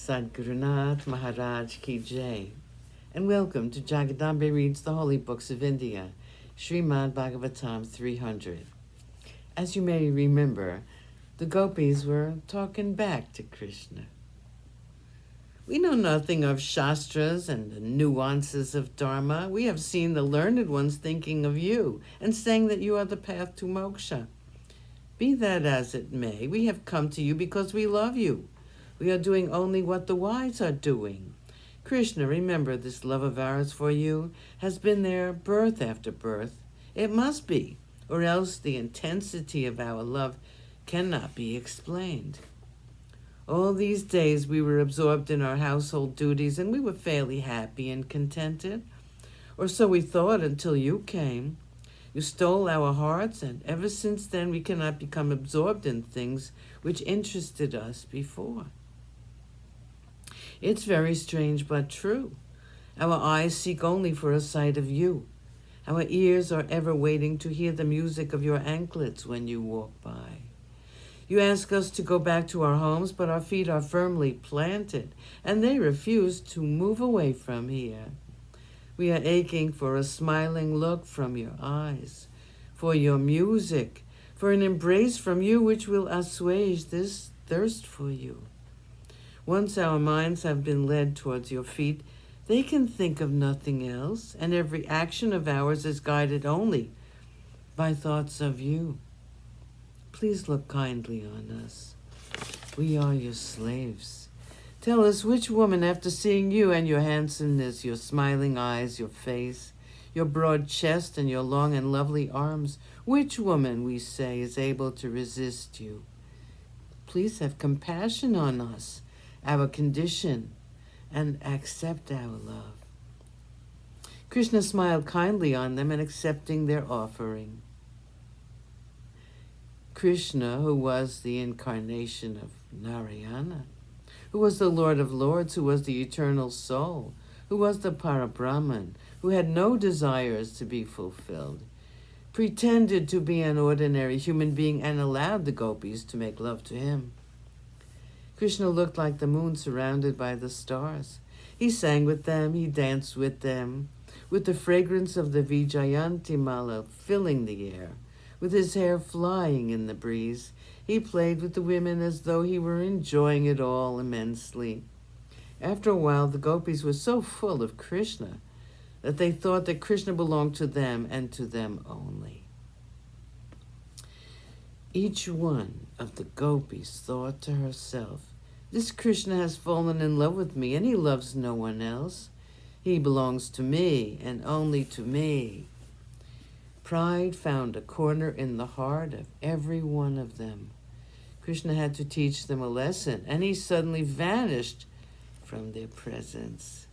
Sadgurunath Maharaj Ki Jai, and welcome to Jagadambe Reads the Holy Books of India, ShrimadBhagavatam300. As you may remember, the gopis were talking back to Krishna. We know nothing of Shastras and the nuances of Dharma. We have seen the learned ones thinking of you and saying that you are the path to moksha. Be that as it may, we have come to you because we love you. We are doing only what the wise are doing. Krishna, remember, this love of ours for you has been there birth after birth. It must be, or else the intensity of our love cannot be explained. All these days we were absorbed in our household duties and we were fairly happy and contented. Or so we thought until you came. You stole our hearts, and ever since then we cannot become absorbed in things which interested us before. It's very strange but true. Our eyes seek only for a sight of you. Our ears are ever waiting to hear the music of your anklets when you walk by. You ask us to go back to our homes, but our feet are firmly planted, and they refuse to move away from here. We are aching for a smiling look from your eyes, for your music, for an embrace from you which will assuage this thirst for you. Once our minds have been led towards your feet, they can think of nothing else, and every action of ours is guided only by thoughts of you. Please look kindly on us. We are your slaves. Tell us which woman, after seeing you and your handsomeness, your smiling eyes, your face, your broad chest, and your long and lovely arms, which woman, we say, is able to resist you? Please have compassion on us, our condition, and accept our love. Krishna smiled kindly on them and accepting their offering. Krishna, who was the incarnation of Narayana, who was the Lord of Lords, who was the eternal soul, who was the Parabrahman, who had no desires to be fulfilled, pretended to be an ordinary human being and allowed the gopis to make love to him. Krishna looked like the moon surrounded by the stars. He sang with them, he danced with them, with the fragrance of the Vijayanti Mala filling the air, with his hair flying in the breeze. He played with the women as though he were enjoying it all immensely. After a while, the gopis were so full of Krishna that they thought that Krishna belonged to them and to them only. Each one of the gopis thought to herself, this Krishna has fallen in love with me, and he loves no one else. He belongs to me, and only to me. Pride found a corner in the heart of every one of them. Krishna had to teach them a lesson, and he suddenly vanished from their presence.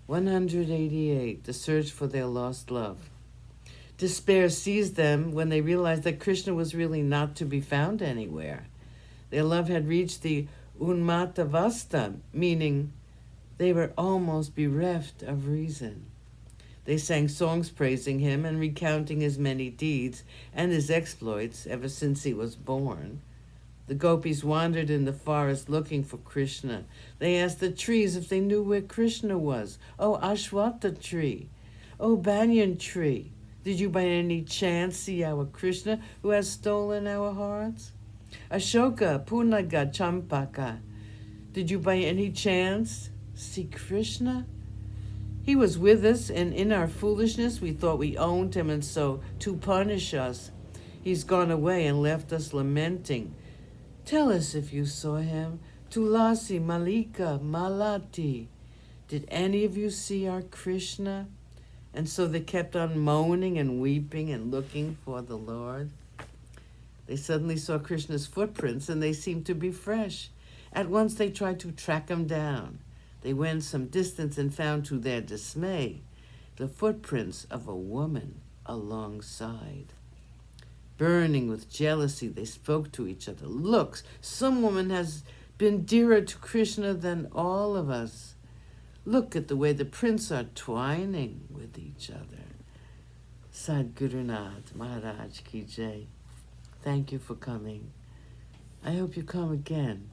188, the search for their lost love. Despair seized them when they realized that Krishna was really not to be found anywhere. Their love had reached the unmatavasta, meaning they were almost bereft of reason. They sang songs praising him and recounting his many deeds and his exploits ever since he was born. The gopis wandered in the forest looking for Krishna. They asked the trees if they knew where Krishna was. Oh, Ashwatha tree. Oh, banyan tree. Did you by any chance see our Krishna who has stolen our hearts? Ashoka, Punaga, Champaka. Did you by any chance see Krishna? He was with us, and in our foolishness we thought we owned him, and so to punish us, he's gone away and left us lamenting. Tell us if you saw him. Tulasi, Malika, Malati. Did any of you see our Krishna? And so they kept on moaning and weeping and looking for the Lord. They suddenly saw Krishna's footprints, and they seemed to be fresh. At once they tried to track him down. They went some distance and found, to their dismay, the footprints of a woman alongside. Burning with jealousy, they spoke to each other. Look, some woman has been dearer to Krishna than all of us. Look at the way the prints are twining with each other. Sadgurunath Maharaj Ki Jai. Thank you for coming. I hope you come again.